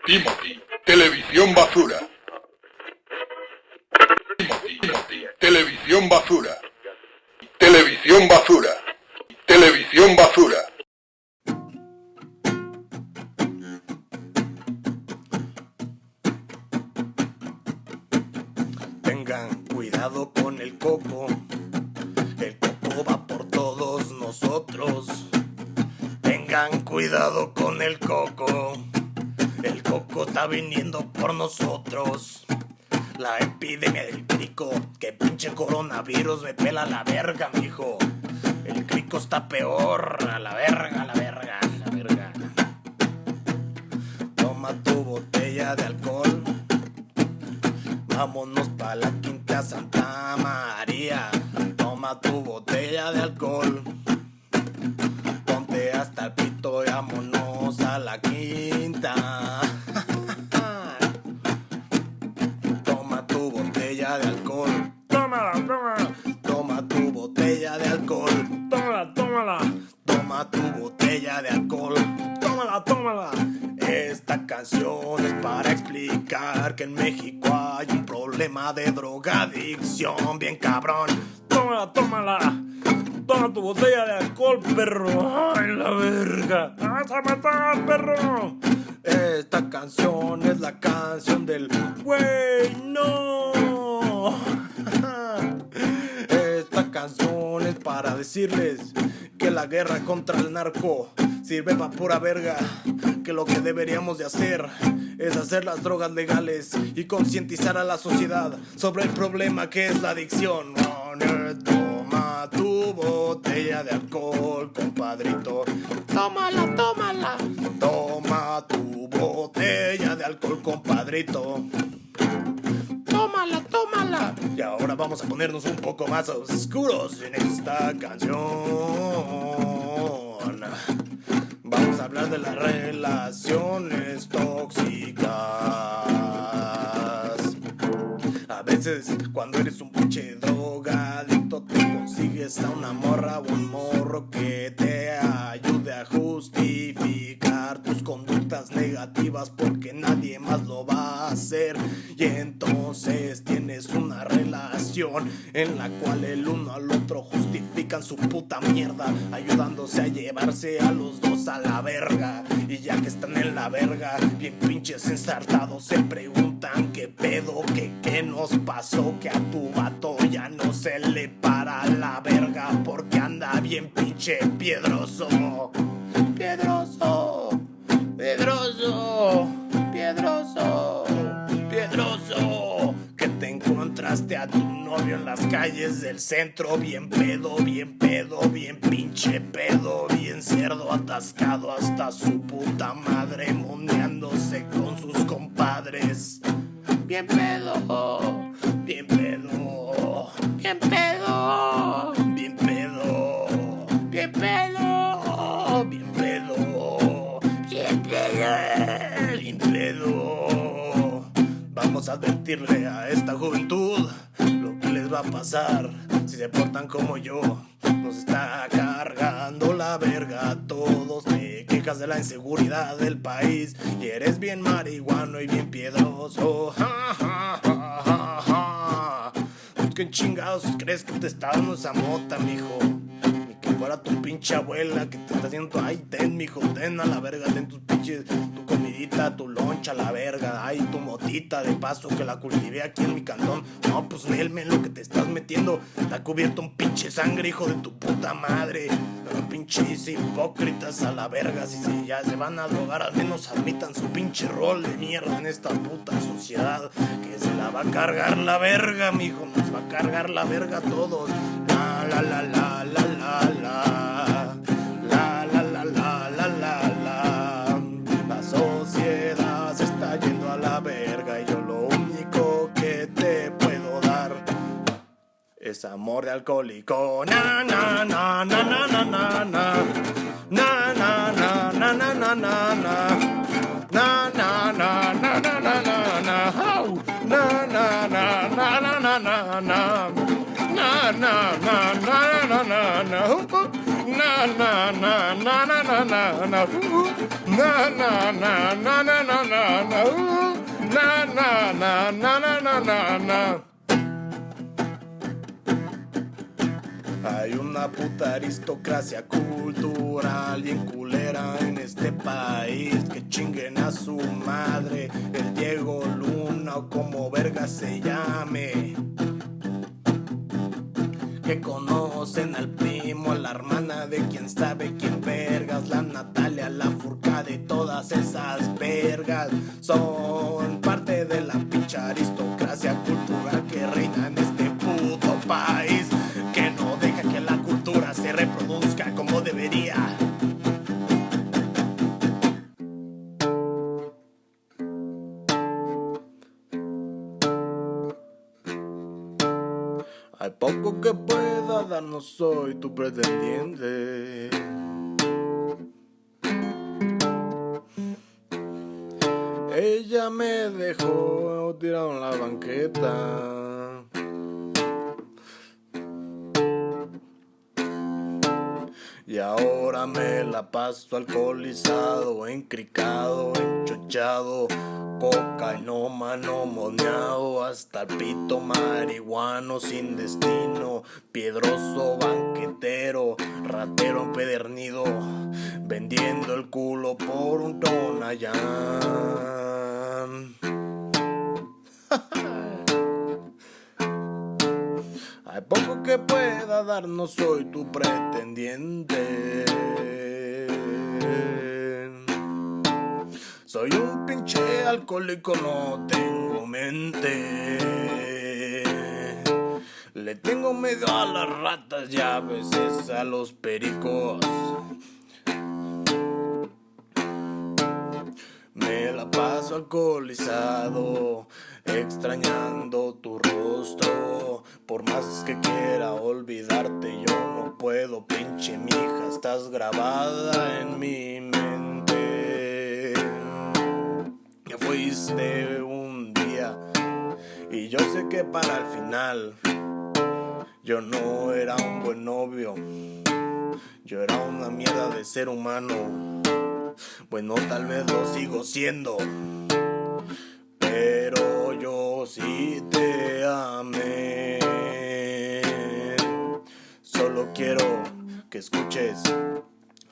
Timothy, televisión basura. Timothy, televisión basura. Televisión basura. Televisión basura. Tengan cuidado con el coco. El coco va por todos nosotros. Tengan cuidado con el coco. El coco está viniendo por nosotros. La epidemia del crico, que pinche coronavirus me pela la verga, mijo. El crico está peor, a la verga, a la verga, a la verga. Toma tu botella de alcohol. Vámonos pa' la Quinta Santa María. Toma tu botella de alcohol. Ponte hasta el pito y vámonos a la quinta. Toma tu botella de alcohol. Tómala, tómala, Toma tu botella de alcohol. tómala, tómala, Toma tu botella de alcohol. tómala, tómala. Esta canción es para explicar que en México hay un problema de drogadicción bien cabrón. Tómala, tómala. Toma tu botella de alcohol, perro. Ay, la verga. ¡Vas a matar, perro! Esta canción es la canción del güey, no. Esta canción es para decirles que la guerra contra el narco sirve pa' pura verga. Que lo que deberíamos de hacer es hacer las drogas legales y concientizar a la sociedad sobre el problema que es la adicción. Toma tu botella de alcohol, compadrito. Tómala, tómala. Toma tu botella de alcohol, compadrito. Tómala, tómala. Y ahora vamos a ponernos un poco más oscuros en esta canción. Vamos a hablar de las relaciones tóxicas. A veces cuando eres un pinche drogadicto te consigues a una morra o un morro que te ayude a justificar tus conductas negativas porque nadie más lo va a hacer. Y entonces tienes una relación en la cual el uno al otro justifican su puta mierda, ayudándose a llevarse a los dos a la verga. Y ya que están en la verga, bien pinches ensartados, se preguntan qué pedo, qué nos pasó, que a tu vato ya no se le para la verga porque anda bien pinche piedroso. Piedroso, piedroso, piedroso, piedroso. Que te encontraste a tu novio en las calles del centro, bien pedo, bien pedo, bien pinche pedo, bien cerdo atascado hasta su puta madre, moneándose con sus compadres. Bien pedo, bien pedo, bien pedo, bien pedo, bien pedo, bien pedo, bien pedo, bien pedo. Vamos a advertirle a esta juventud lo que les va a pasar si se portan como yo. Nos está cargando la verga a todos. Te quejas de la inseguridad del país y eres bien marihuano y bien piedroso. Pues qué chingados crees que te está dando esa mota, mijo. Ni que fuera tu pinche abuela que te está haciendo. Ay, ten, mijo, ten a la verga, ten tus pinches, tu comidita, tu loncha a la verga. Ay, tu motita de paso que la cultivé aquí en mi cantón. No, pues Nelmen, lo que te estás metiendo está cubierto un pinche sangre, hijo de tu puta madre. Pero pinches hipócritas a la verga. Si ya se van a drogar, al menos admitan su pinche rol de mierda en esta puta sociedad. Que se la va a cargar la verga, mijo. Nos va a cargar la verga a todos. La la la la la la la. La la la la la la la. La sociedad se está yendo a la verga y yo lo único que te puedo dar es amor de alcohólico. Na na na na na na na na. Na na na na na na na na. Na na na na na na na na. Na na na na na na na na. Na na na na na na na. Na na na na na na na. Na na na na na na na na na na na na na na na. Hay una puta aristocracia cultural bien culera en este país. Que chinguen a su madre el Diego Luna o como verga se llame. Que conocen al primo, a la hermana de quién sabe quién vergas. La Natalia, la Furca, de todas esas vergas. Son parte de la pincha aristocracia cultural que reina en este puto país. Que no deja que la cultura se reproduzca como debería. Hay poco que pueda dar, no soy tu pretendiente. Ella me dejó tirado en la banqueta. Y ahora me la paso alcoholizado, encricado, enchochado, cocainómano, moneado, hasta el pito marihuano, sin destino, piedroso, banquetero, ratero empedernido, vendiendo el culo por un Tonayán. Hay poco que pueda dar, no soy tu pretendiente. Soy un pinche alcohólico, no tengo mente. Le tengo miedo a las ratas y a veces a los pericos. Me la paso alcoholizado, extrañando tu rostro. Por más que quiera olvidarte, yo no puedo, pinche mija, estás grabada en mi mente. Que fuiste un día y yo sé que para el final yo no era un buen novio. Yo era una mierda de ser humano. Bueno, tal vez lo sigo siendo, pero yo sí te amé. Solo quiero que escuches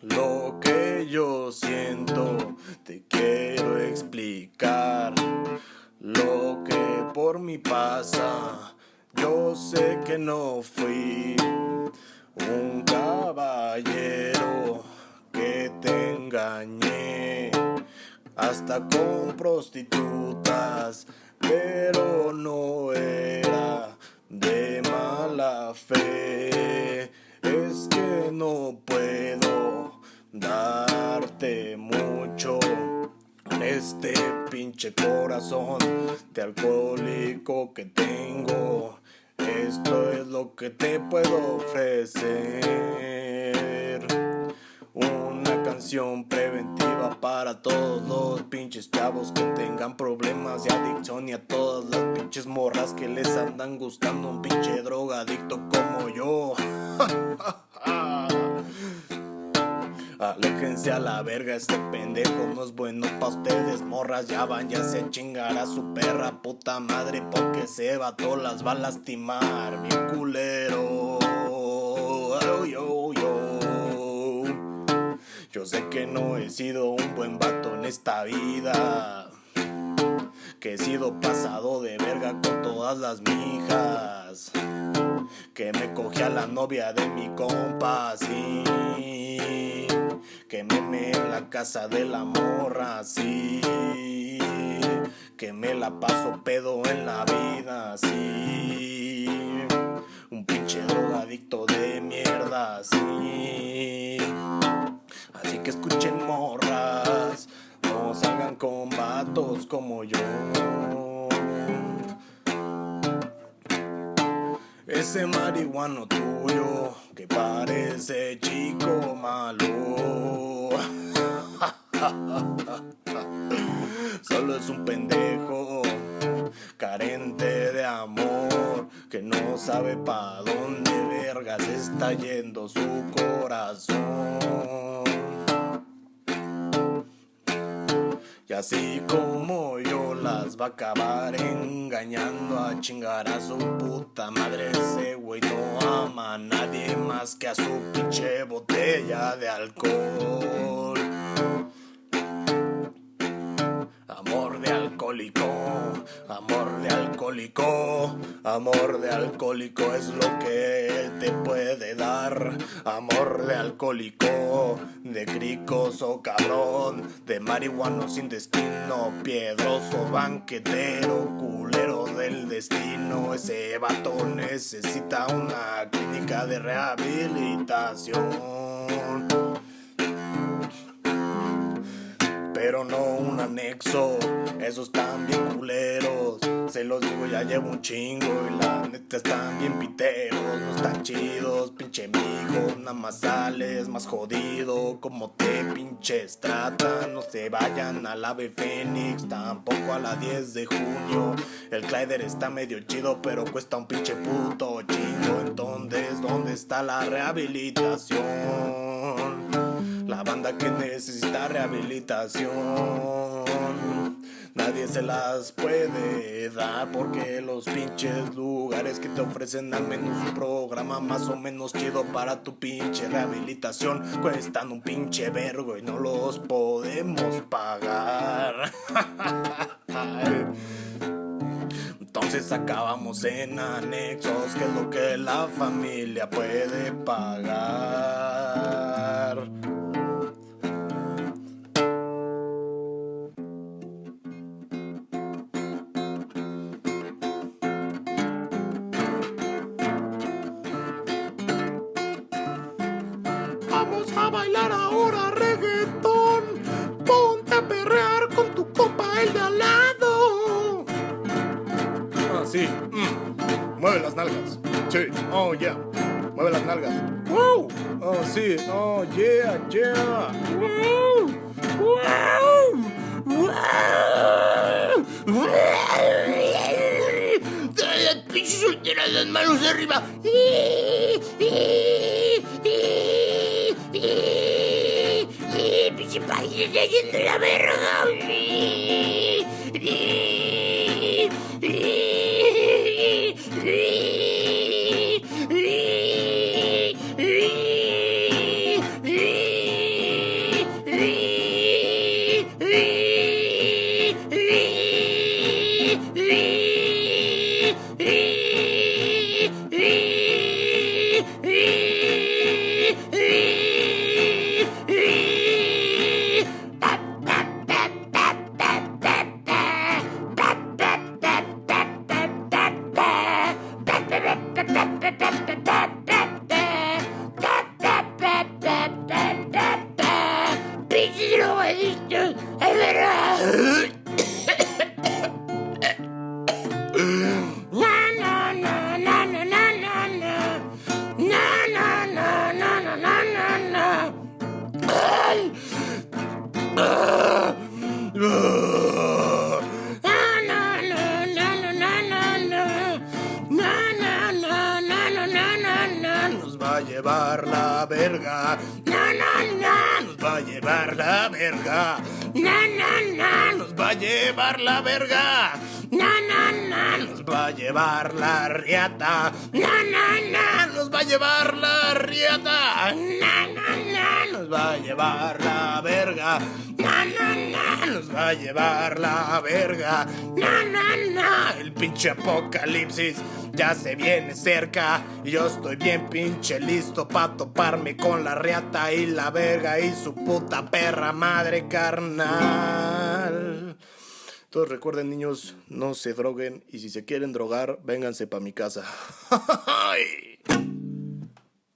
lo que yo siento. Te quiero explicar lo que por mí pasa. Yo sé que no fui un caballero, que te engañé hasta con prostitutas, pero no era de mala fe. Es que no puedo darte mucho en este pinche corazón de alcohólico que tengo. Esto es lo que te puedo ofrecer. Una canción preventiva para todos los pinches chavos que tengan problemas de adicción, y a todas las pinches morras que les andan gustando un pinche drogadicto como yo. Aléjense a la verga, este pendejo no es bueno pa' ustedes, morras. Ya váyanse a chingar a su perra puta madre, porque ese vato las va a lastimar bien culero. Yo sé que no he sido un buen vato en esta vida, que he sido pasado de verga con todas las mijas, que me cogí a la novia de mi compa, sí, que me en la casa de la morra, sí, que me la paso pedo en la vida, sí, un pinche drogadicto de mierda, sí. Así que escuchen, morras, no salgan con vatos como yo. Ese marihuano tuyo que parece chico malo solo es un pendejo carente de amor, que no sabe pa' dónde vergas está yendo su corazón. Y así como yo las va a acabar engañando a chingar a su puta madre. Ese güey no ama a nadie más que a su pinche botella de alcohol. Amor de alcohólico, amor de alcohólico, amor de alcohólico es lo que él te puede dar. Amor de alcohólico, de cricoso cabrón, de marihuano sin destino, piedroso banquetero, culero del destino. Ese vato necesita una clínica de rehabilitación, pero no un anexo, esos están bien culeros. Se los digo, ya llevo un chingo y la neta están bien piteros. No están chidos, pinche mijo, nada más sales más jodido. Como te pinches tratan, no se vayan al Ave Fénix, tampoco a la 10 de junio. El Clyder está medio chido, pero cuesta un pinche puto chingo. Entonces, ¿dónde está la rehabilitación? La banda que necesita rehabilitación, nadie se las puede dar, porque los pinches lugares que te ofrecen al menos un programa más o menos chido para tu pinche rehabilitación cuestan un pinche vergo y no los podemos pagar. Entonces acabamos en anexos, que es lo que la familia puede pagar. Vamos a bailar ahora reggaetón. Ponte a perrear con tu compa el de al lado. Ah, sí. Mueve las nalgas. Sí. Oh, yeah. Mueve las nalgas. Wow. Oh, sí. Oh, yeah, yeah. Wow. Wow. Wow. Las pinches solteras, las manos arriba. Pinche país está yendo la verga. Nos va a llevar la verga. Nos va a llevar la verga. Nos va a llevar la verga. Nos va a llevar la riata. Nos va a llevar la riata. Nos va a llevar la verga. Nos va a llevar la verga. El pinche apocalipsis ya se viene cerca y yo estoy bien pinche listo pa' toparme con la riata y la verga y su puta perra madre, carnal. Todos recuerden, niños, no se droguen, y si se quieren drogar, vénganse pa' mi casa.